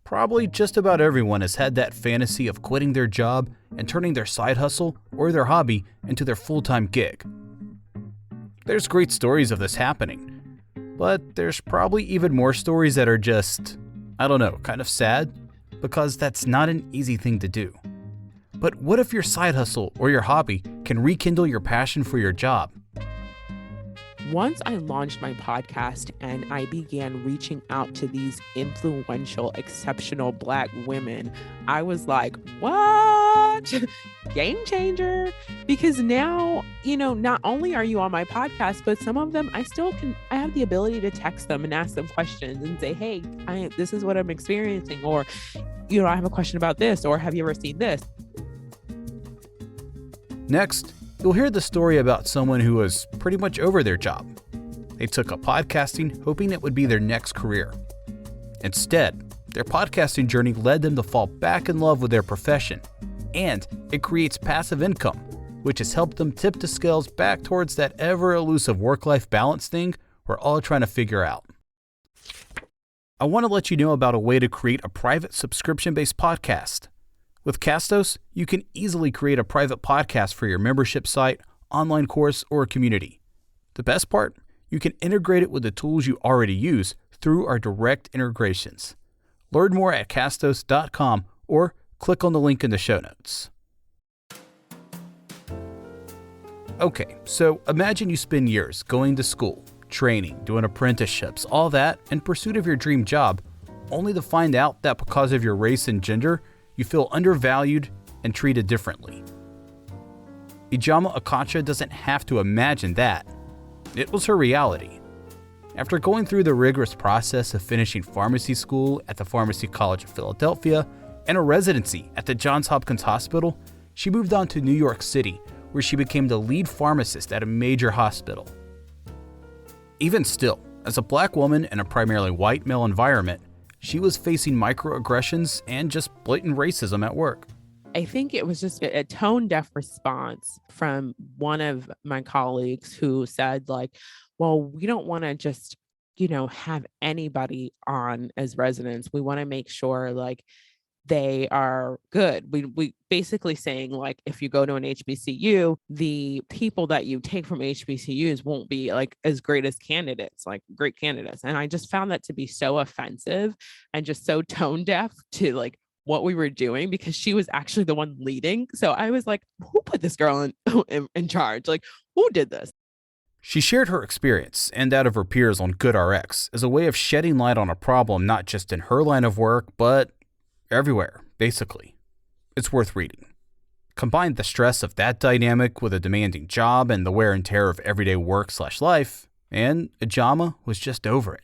Probably just about everyone has had that fantasy of quitting their job and turning their side hustle or their hobby into their full-time gig. There's great stories of this happening, but there's probably even more stories that are just, kind of sad, because that's not an easy thing to do. But what if your side hustle or your hobby can rekindle your passion for your job? Once I launched my podcast and I began reaching out to these influential, exceptional Black women, I was like, what? Game changer. Because now, not only are you on my podcast, but some of them I have the ability to text them and ask them questions and say, hey, this is what I'm experiencing. Or, I have a question about this, or have you ever seen this? Next, you'll hear the story about someone who was pretty much over their job. They took up podcasting, hoping it would be their next career. Instead, their podcasting journey led them to fall back in love with their profession, and it creates passive income, which has helped them tip the scales back towards that ever-elusive work-life balance thing we're all trying to figure out. I want to let you know about a way to create a private subscription-based podcast. With Castos, you can easily create a private podcast for your membership site, online course, or community. The best part? You can integrate it with the tools you already use through our direct integrations. Learn more at castos.com or click on the link in the show notes. Okay, so imagine you spend years going to school, training, doing apprenticeships, all that in pursuit of your dream job, only to find out that because of your race and gender, you feel undervalued and treated differently. Ijeoma Okocha doesn't have to imagine that. It was her reality. After going through the rigorous process of finishing pharmacy school at the Pharmacy College of Philadelphia and a residency at the Johns Hopkins Hospital, she moved on to New York City, where she became the lead pharmacist at a major hospital. Even still, as a Black woman in a primarily white male environment, she was facing microaggressions and just blatant racism at work. I think it was just a tone-deaf response from one of my colleagues who said, well, we don't want to just, have anybody on as residents. We want to make sure they are good. We basically saying if you go to an HBCU, the people that you take from HBCUs won't be as great as candidates, great candidates. And I just found that to be so offensive and just so tone deaf to what we were doing, because she was actually the one leading. So I was like, who put this girl in charge? Who did this? She shared her experience and that of her peers on GoodRx as a way of shedding light on a problem not just in her line of work, but everywhere, basically. It's worth reading. Combine the stress of that dynamic with a demanding job and the wear and tear of everyday work/life, and Ijeoma was just over it.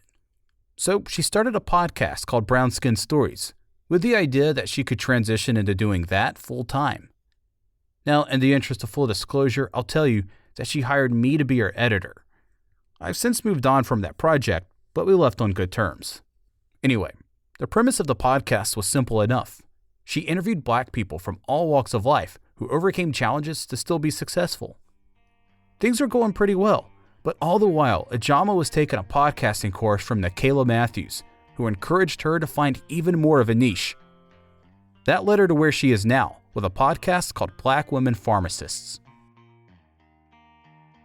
So she started a podcast called Brown Skin Stories, with the idea that she could transition into doing that full time. Now, in the interest of full disclosure, I'll tell you that she hired me to be her editor. I've since moved on from that project, but we left on good terms. Anyway, the premise of the podcast was simple enough. She interviewed Black people from all walks of life who overcame challenges to still be successful. Things were going pretty well, but all the while, Ijeoma was taking a podcasting course from Nikayla Matthews, who encouraged her to find even more of a niche. That led her to where she is now, with a podcast called Black Women Pharmacists.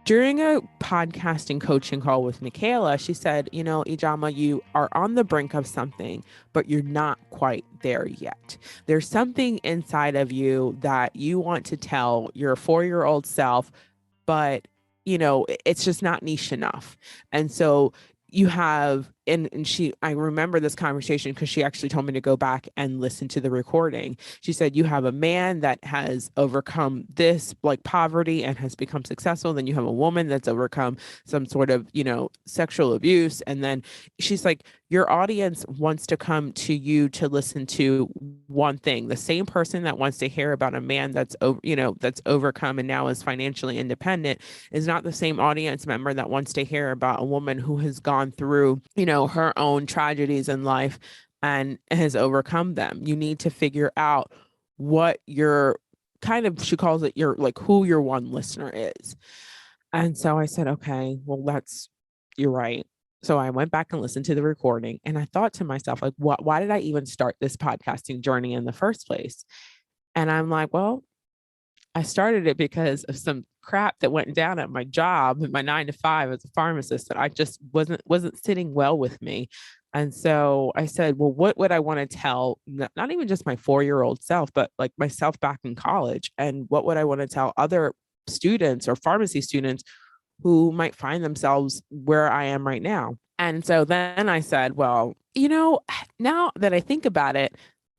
During a podcasting coaching call with Nikayla, she said, Ijeoma, you are on the brink of something, but you're not quite there yet. There's something inside of you that you want to tell your 4-year-old self, but, it's just not niche enough. And so you have, and I remember this conversation because she actually told me to go back and listen to the recording. She said, you have a man that has overcome this poverty and has become successful. Then you have a woman that's overcome some sort of, sexual abuse. And then she's like, your audience wants to come to you to listen to one thing. The same person that wants to hear about a man that's overcome and now is financially independent is not the same audience member that wants to hear about a woman who has gone through, her own tragedies in life and has overcome them. You need to figure out what your she calls it your who your one listener is. And so I said, okay, well, you're right. So I went back and listened to the recording, and I thought to myself, like, why did I even start this podcasting journey in the first place? And I'm like, well, I started it because of some crap that went down at my job, my 9 to 5 as a pharmacist, that I just wasn't sitting well with me. And so I said, well, what would I want to tell not even just my 4-year-old self, but like myself back in college? And what would I want to tell other students or pharmacy students who might find themselves where I am right now? And so then I said, well, now that I think about it,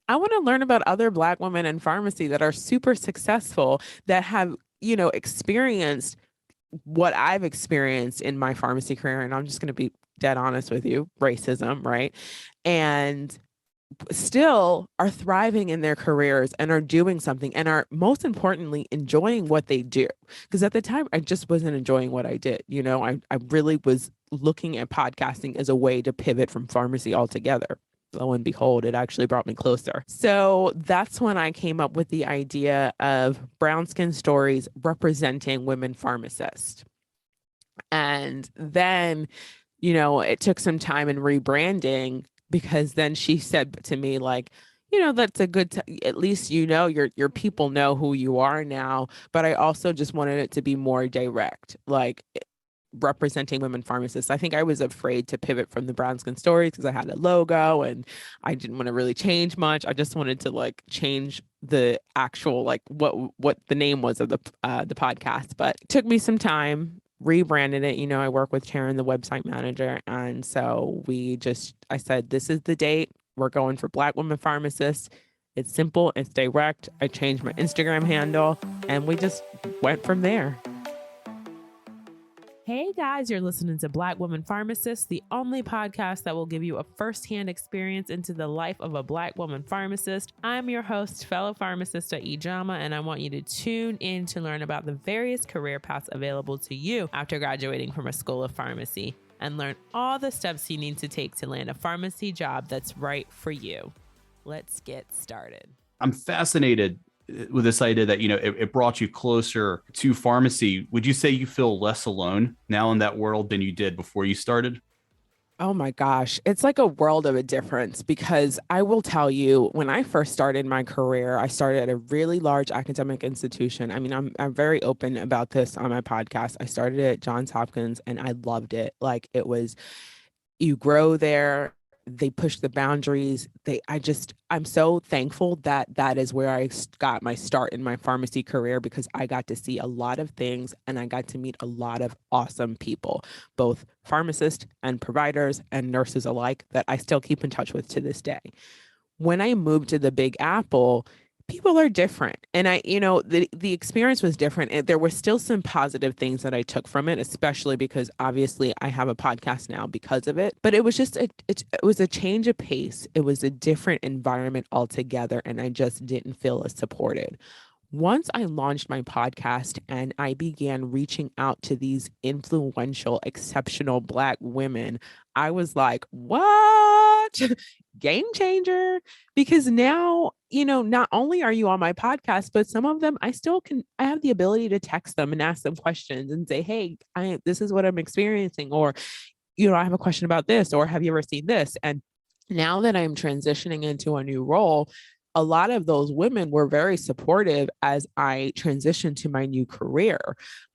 I want to learn about other Black women in pharmacy that are super successful, that have, experienced what I've experienced in my pharmacy career. And I'm just going to be dead honest with you, racism, right? And still are thriving in their careers and are doing something and are, most importantly, enjoying what they do. Because at the time, I just wasn't enjoying what I did. I really was looking at podcasting as a way to pivot from pharmacy altogether. Lo and behold, it actually brought me closer. So that's when I came up with the idea of Brown Skin Stories representing women pharmacists. And then, it took some time in rebranding, because then she said to me, like, that's a good, at least, your people know who you are now. But I also just wanted it to be more direct, like representing women pharmacists. I think I was afraid to pivot from the Brown Skin Stories because I had a logo and I didn't want to really change much. I just wanted to like change the actual, like what the name was of the podcast. But it took me some time, rebranded it. I work with Taryn, the website manager. And so I said, this is the date. We're going for Black women pharmacists. It's simple. It's direct. I changed my Instagram handle and we just went from there. Hey guys, you're listening to Black Woman Pharmacist, the only podcast that will give you a firsthand experience into the life of a Black woman pharmacist. I'm your host, fellow pharmacist Ijama, and I want you to tune in to learn about the various career paths available to you after graduating from a school of pharmacy, and learn all the steps you need to take to land a pharmacy job that's right for you. Let's get started. I'm fascinated with this idea that, it brought you closer to pharmacy. Would you say you feel less alone now in that world than you did before you started? Oh my gosh, it's like a world of a difference, because I will tell you, when I first started my career, I started at a really large academic institution. I mean, I'm very open about this on my podcast. I started at Johns Hopkins and I loved it. Like, it was, you grow there. They push the boundaries. I'm so thankful that is where I got my start in my pharmacy career, because I got to see a lot of things and I got to meet a lot of awesome people, both pharmacists and providers and nurses alike, that I still keep in touch with to this day. When I moved to the Big Apple, people are different. And the experience was different. And there were still some positive things that I took from it, especially because obviously I have a podcast now because of it. But it was just, it was a change of pace. It was a different environment altogether. And I just didn't feel as supported. Once I launched my podcast and I began reaching out to these influential, exceptional Black women, I was like, what? Game changer. Because now, not only are you on my podcast, but some of them I have the ability to text them and ask them questions and say, hey, this is what I'm experiencing, or, I have a question about this, or have you ever seen this? And now that I'm transitioning into a new role, a lot of those women were very supportive as I transitioned to my new career.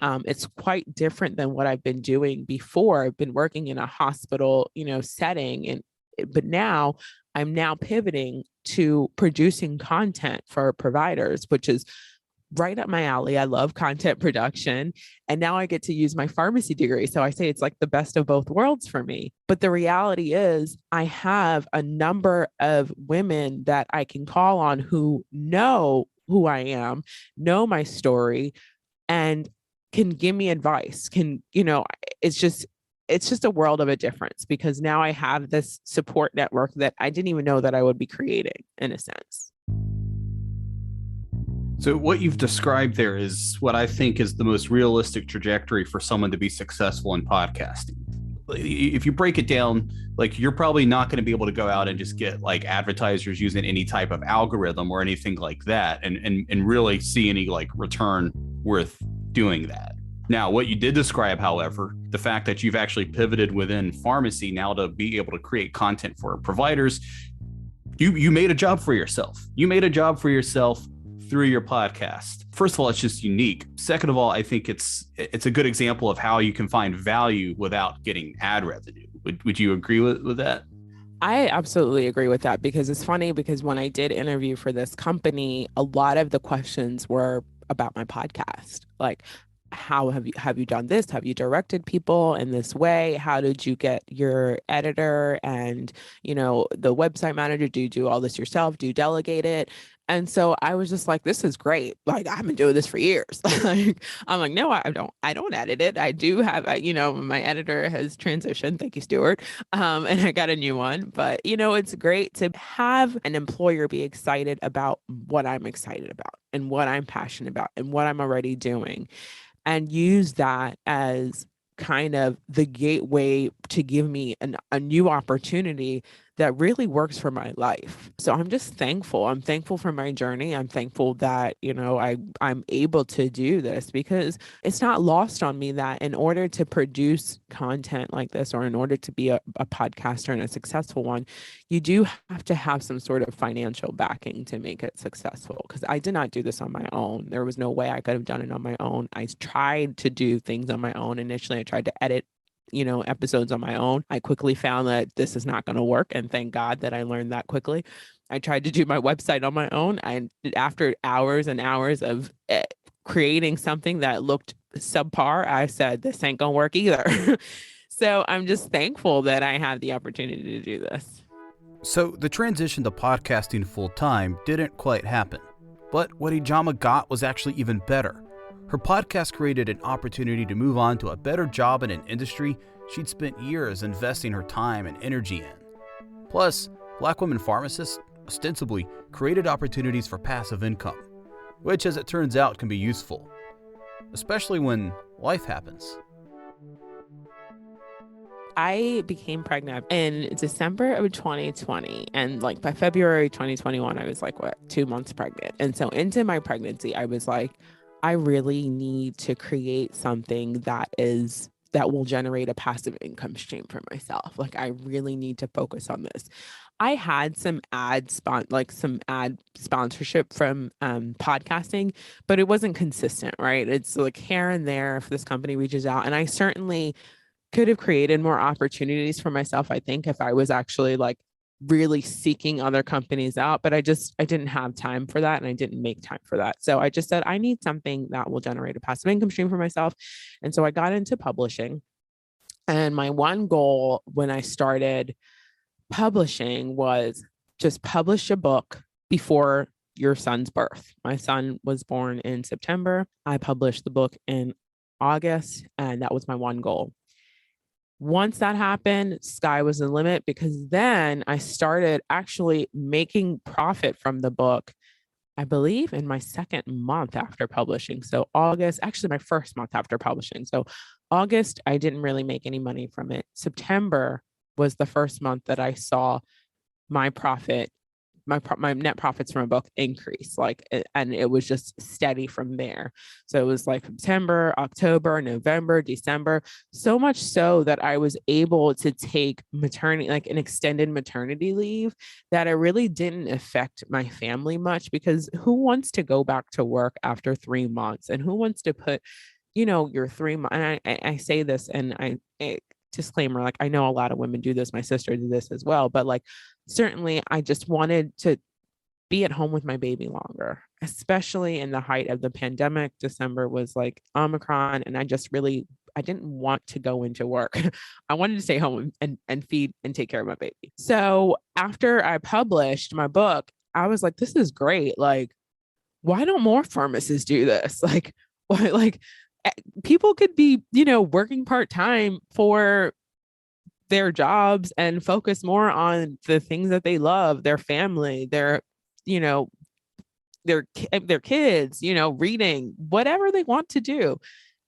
It's quite different than what I've been doing before. I've been working in a hospital, setting, but now I'm pivoting to producing content for providers, which is right up my alley. I love content production. And now I get to use my pharmacy degree. So I say it's like the best of both worlds for me. But the reality is I have a number of women that I can call on who know who I am, know my story, and can give me advice. It's just a world of a difference, because now I have this support network that I didn't even know that I would be creating, in a sense. So what you've described there is what I think is the most realistic trajectory for someone to be successful in podcasting. If you break it down, like, you're probably not going to be able to go out and just get like advertisers using any type of algorithm or anything like that and really see any like return worth doing that. Now, what you did describe, however, the fact that you've actually pivoted within pharmacy now to be able to create content for providers, you made a job for yourself. You made a job for yourself through your podcast. First of all, it's just unique. Second of all, I think it's a good example of how you can find value without getting ad revenue. Would you agree with that? I absolutely agree with that, because it's funny, because when I did interview for this company, a lot of the questions were about my podcast. Like, how have you done this? Have you directed people in this way? How did you get your editor and, the website manager? Do you do all this yourself? Do you delegate it? And so I was just like, this is great. Like, I've been doing this for years. Like, I'm like, no, I don't edit it. I do have, my editor has transitioned. Thank you, Stuart. And I got a new one, but it's great to have an employer be excited about what I'm excited about and what I'm passionate about and what I'm already doing, and use that as kind of the gateway to give me a new opportunity that really works for my life. So I'm just thankful. I'm thankful for my journey. I'm thankful that, I'm able to do this, because it's not lost on me that in order to produce content like this, or in order to be a podcaster and a successful one, you do have to have some sort of financial backing to make it successful. Because I did not do this on my own. There was no way I could have done it on my own. I tried to do things on my own. Initially, I tried to edit episodes on my own. I quickly found that this is not going to work. And thank God that I learned that quickly. I tried to do my website on my own. And after hours and hours of creating something that looked subpar, I said, this ain't going to work either. So I'm just thankful that I had the opportunity to do this. So the transition to podcasting full time didn't quite happen. But what Ijama got was actually even better. Her podcast created an opportunity to move on to a better job in an industry she'd spent years investing her time and energy in. Plus, Black women pharmacists ostensibly created opportunities for passive income, which, as it turns out, can be useful, especially when life happens. I became pregnant in December of 2020. And like by February 2021, I was like, 2 months pregnant. And so into my pregnancy, I was like, I really need to create something that will generate a passive income stream for myself. Like, I really need to focus on this. I had some ad sponsorship from podcasting, but it wasn't consistent, right? It's like here and there if this company reaches out. And I certainly could have created more opportunities for myself, I think, if I was actually like really seeking other companies out, but I didn't have time for that, and I didn't make time for that. So I just said, I need something that will generate a passive income stream for myself. And so I got into publishing. And my one goal when I started publishing was just publish a book before your son's birth. My son was born in September. I published the book in August, and that was my one goal. Once that happened, sky was the limit, because then I started actually making profit from the book, I believe in my second month after publishing. So August, actually my first month after publishing. So August, I didn't really make any money from it. September was the first month that I saw my profit, my net profits from a book increase, and it was just steady from there. So it was like September, October, November, December, so much so that I was able to take maternity, like an extended maternity leave, that it really didn't affect my family much, because who wants to go back to work after 3 months, and who wants to put, your 3 months, and I say this, and disclaimer, like, I know a lot of women do this. My sister did this as well, but like, certainly I just wanted to be at home with my baby longer, especially in the height of the pandemic. December was like Omicron, and I didn't want to go into work. I wanted to stay home and feed and take care of my baby. So after I published my book, I was like, this is great. Like, why don't more pharmacists do this? Like, why, like, people could be, working part-time for their jobs and focus more on the things that they love, their family, their kids, reading, whatever they want to do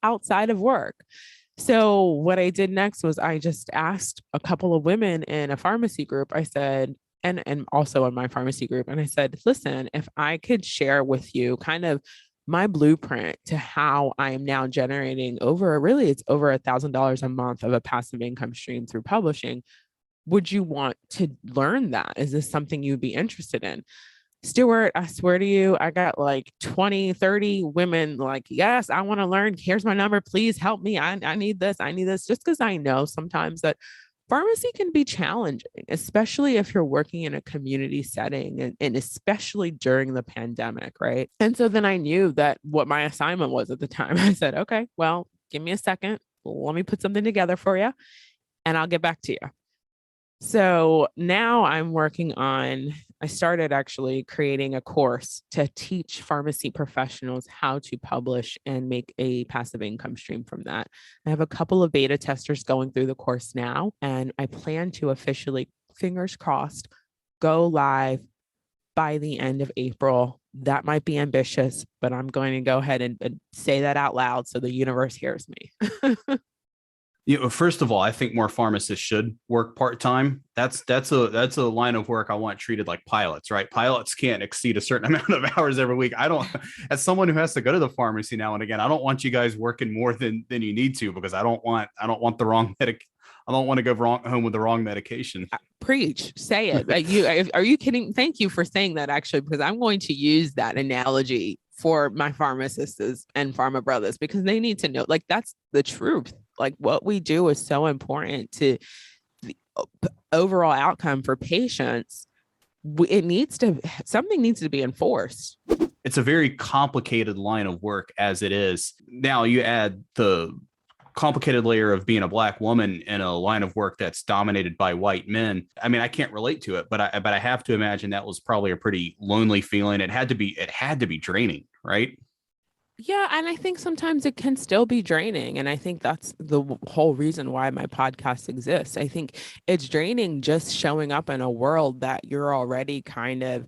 outside of work. So what I did next was I just asked a couple of women in a pharmacy group. I said, and also in my pharmacy group, and I said, listen, if I could share with you kind of my blueprint to how I am now generating it's over $1,000 a month of a passive income stream through publishing. Would you want to learn that? Is this something you'd be interested in? Stuart, I swear to you, I got like 20, 30 women like, yes, I want to learn. Here's my number. Please help me. I need this. I need this. Just because I know sometimes that pharmacy can be challenging, especially if you're working in a community setting and especially during the pandemic, right? And so then I knew that what my assignment was at the time. I said, okay, well, give me a second. Let me put something together for you and I'll get back to you. So now I started actually creating a course to teach pharmacy professionals how to publish and make a passive income stream from that. I have a couple of beta testers going through the course now, and I plan to officially, fingers crossed, go live by the end of April. That might be ambitious, but I'm going to go ahead and say that out loud so the universe hears me. First of all, I think more pharmacists should work part-time. That's a line of work I want treated like pilots, right? Pilots can't exceed a certain amount of hours every week. As someone who has to go to the pharmacy now and again, I don't want you guys working more than you need to, because I don't want the wrong I don't want to go home with the wrong medication. Preach, say it. Are you kidding? Thank you for saying that, actually, because I'm going to use that analogy for my pharmacists and pharma brothers, because they need to know, like, that's the truth. Like, what we do is so important to the overall outcome for patients. Something needs to be enforced. It's a very complicated line of work as it is. Now you add the complicated layer of being a Black woman in a line of work that's dominated by white men. I mean, I can't relate to it, but I have to imagine that was probably a pretty lonely feeling. It had to be draining, right? Yeah. And I think sometimes it can still be draining. And I think that's the whole reason why my podcast exists. I think it's draining just showing up in a world that you're already kind of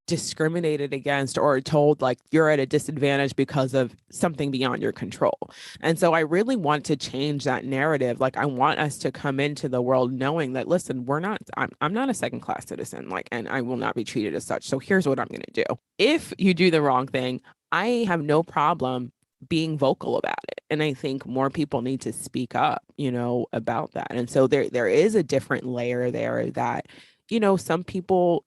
discriminated against or told like you're at a disadvantage because of something beyond your control. And so I really want to change that narrative. Like, I want us to come into the world knowing that, listen, I'm not a second class citizen, like, and I will not be treated as such. So here's what I'm going to do. If you do the wrong thing, I have no problem being vocal about it. And I think more people need to speak up, about that. And so there is a different layer there that, some people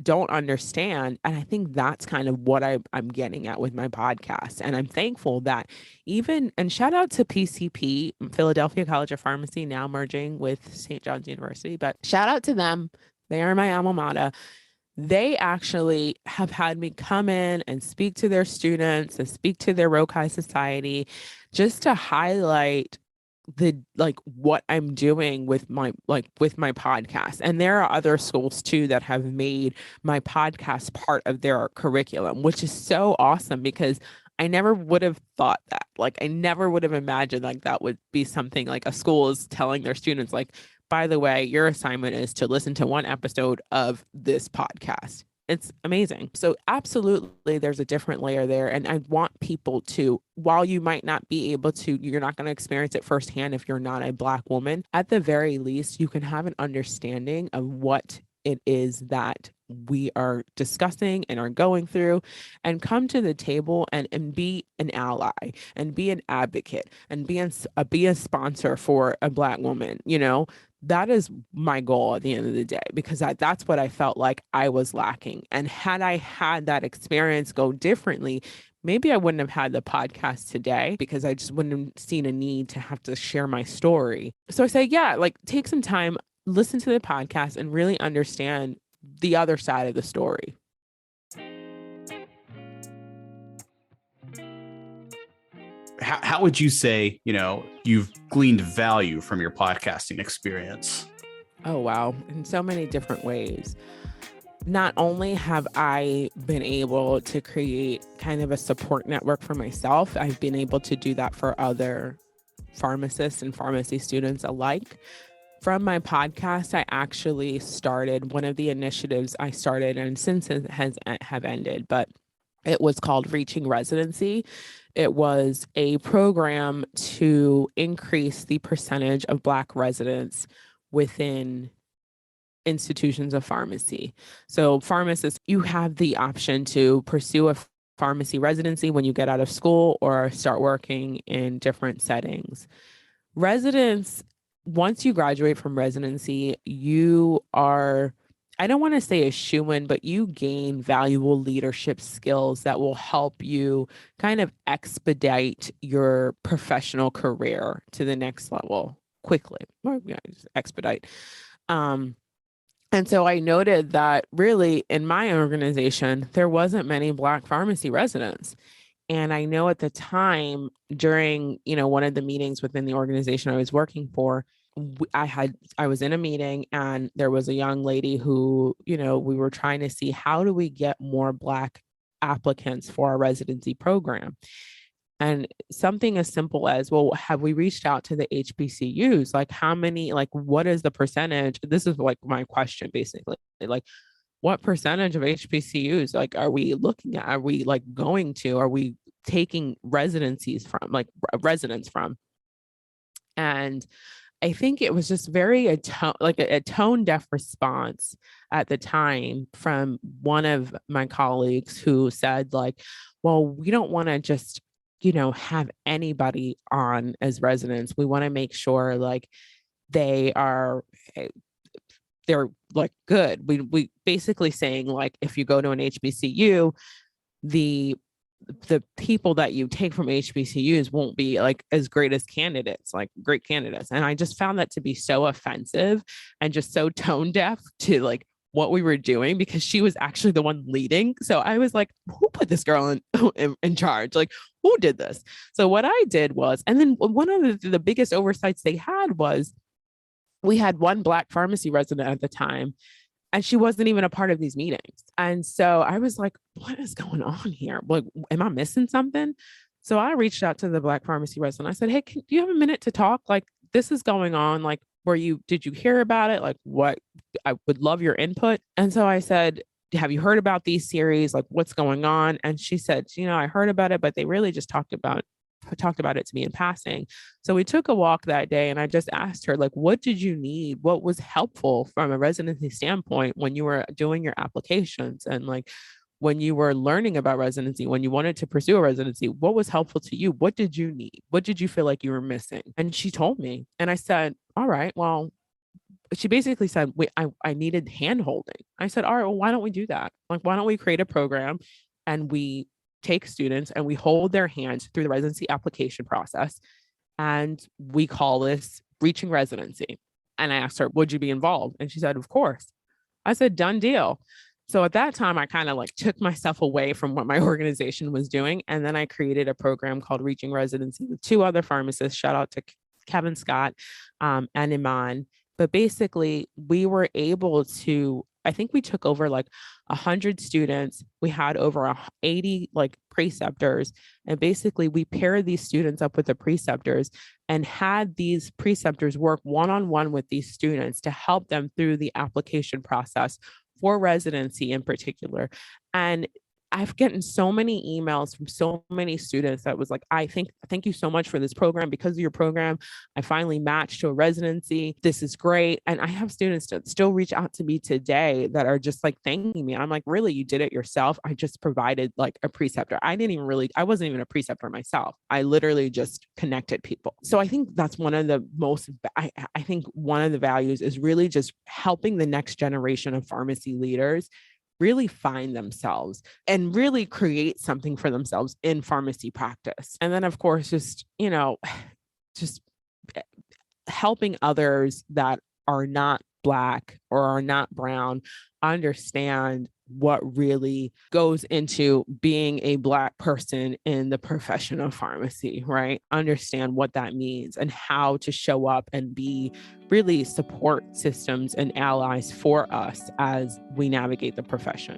don't understand. And I think that's kind of what I'm getting at with my podcast. And I'm thankful that and shout out to PCP, Philadelphia College of Pharmacy, now merging with St. John's University, but shout out to them. They are my alma mater. They actually have had me come in and speak to their students and speak to their Rokai Society just to highlight what I'm doing with my podcast. And there are other schools too that have made my podcast part of their curriculum, which is so awesome, because I never would have thought that. Like, I never would have imagined like that would be something like a school is telling their students, like, by the way, your assignment is to listen to one episode of this podcast. It's amazing. So absolutely, there's a different layer there. And I want people to, while you might not be able to, you're not going to experience it firsthand if you're not a Black woman, at the very least, you can have an understanding of what it is that we are discussing and are going through, and come to the table and be an ally and be an advocate and be a sponsor for a Black woman. That is my goal at the end of the day, because that's what I felt like I was lacking. And had I had that experience go differently, maybe I wouldn't have had the podcast today, because I just wouldn't have seen a need to have to share my story. So I say, yeah, like, take some time, listen to the podcast, and really understand the other side of the story. How would you say, you've gleaned value from your podcasting experience? Oh, wow. In so many different ways. Not only have I been able to create kind of a support network for myself, I've been able to do that for other pharmacists and pharmacy students alike. From my podcast, I actually started one of the initiatives I started, and since it have ended, but it was called Reaching Residency. It was a program to increase the percentage of Black residents within institutions of pharmacy. So pharmacists, you have the option to pursue a pharmacy residency when you get out of school or start working in different settings. Residents, once you graduate from residency, you are, I don't want to say a shoo-in, but you gain valuable leadership skills that will help you kind of expedite your professional career to the next level quickly. Or, yeah, just expedite. And so I noted that really in my organization, there wasn't many Black pharmacy residents. And I know at the time during, one of the meetings within the organization I was working for, I was in a meeting and there was a young lady who, we were trying to see how do we get more Black applicants for our residency program. And something as simple as, well, have we reached out to the HBCUs? Like how many, like what is the percentage? This is like my question basically. Like what percentage of HBCUs like are we looking at? Are we like going to? Are we taking residencies from, like residents from? And I think it was just very a tone deaf response at the time from one of my colleagues who said like, well, we don't want to just, have anybody on as residents. We want to make sure like they're like good. We basically saying like, if you go to an HBCU, the people that you take from HBCUs won't be like as great as candidates, like great candidates. And I just found that to be so offensive and just so tone deaf to like what we were doing, because she was actually the one leading. So I was like, who put this girl in charge? Like, who did this? So what I did was, and then one of the biggest oversights they had was we had one Black pharmacy resident at the time, and she wasn't even a part of these meetings. And so I was like, what is going on here? Like, am I missing something? So I reached out to the Black pharmacy resident. I said, hey, do you have a minute to talk? Like, this is going on. Like, did you hear about it? Like, what? I would love your input. And so I said, have you heard about these series? Like, what's going on? And she said, I heard about it, but they really just talked about it to me in passing. So we took a walk that day and I just asked her, like, what did you need? What was helpful from a residency standpoint when you were doing your applications? And like, when you were learning about residency, when you wanted to pursue a residency, what was helpful to you? What did you need? What did you feel like you were missing? And she told me, and I said, all right, well, she basically said, wait, I needed hand holding. I said, all right, well, why don't we do that? Like, why don't we create a program and we take students and we hold their hands through the residency application process. And we call this reaching residency. And I asked her, would you be involved? And she said, of course. I said, done deal. So at that time, I kind of like took myself away from what my organization was doing. And then I created a program called Reaching Residency with two other pharmacists. Shout out to Kevin Scott and Iman. But basically, we were able to, I think we took over like 100 students. We had over 80 like preceptors. And basically, we paired these students up with the preceptors and had these preceptors work one-on-one with these students to help them through the application process for residency in particular. And I've gotten so many emails from so many students that was like, thank you so much for this program. Because of your program, I finally matched to a residency. This is great. And I have students that still reach out to me today that are just like thanking me. I'm like, really, you did it yourself? I just provided like a preceptor. I wasn't even a preceptor myself. I literally just connected people. So I think that's one of the most, I think one of the values is really just helping the next generation of pharmacy leaders really find themselves and really create something for themselves in pharmacy practice. And then of course, just helping others that are not Black or are not brown understand what really goes into being a Black person in the profession of pharmacy, right? Understand what that means and how to show up and be really support systems and allies for us as we navigate the profession.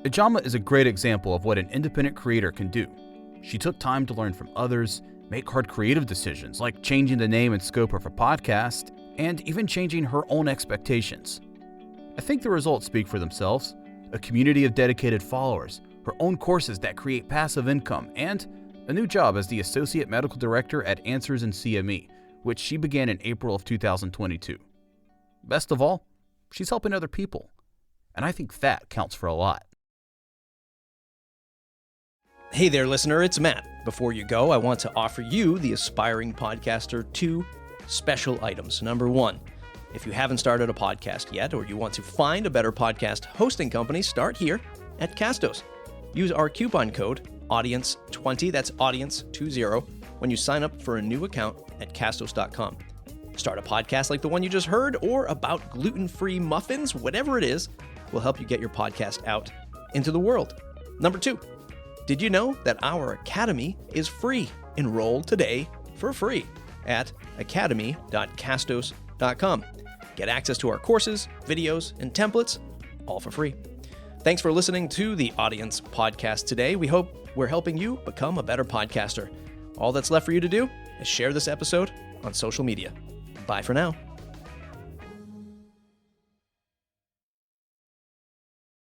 Ijeoma is a great example of what an independent creator can do. She took time to learn from others, make hard creative decisions like changing the name and scope of her podcast, and even changing her own expectations. I think the results speak for themselves. A community of dedicated followers, her own courses that create passive income, and a new job as the Associate Medical Director at Answers in CME, which she began in April of 2022. Best of all, she's helping other people. And I think that counts for a lot. Hey there, listener, it's Matt. Before you go, I want to offer you, the aspiring podcaster, 2 special items. Number 1, if you haven't started a podcast yet, or you want to find a better podcast hosting company, start here at Castos. Use our coupon code, AUDIENCE20, that's AUDIENCE20, when you sign up for a new account at Castos.com. Start a podcast like the one you just heard, or about gluten-free muffins, whatever it is, will help you get your podcast out into the world. Number 2, did you know that our academy is free? Enroll today for free at academy.castos.com. Get access to our courses, videos, and templates, all for free. Thanks for listening to the Audience Podcast today. We hope we're helping you become a better podcaster. All that's left for you to do is share this episode on social media. Bye for now.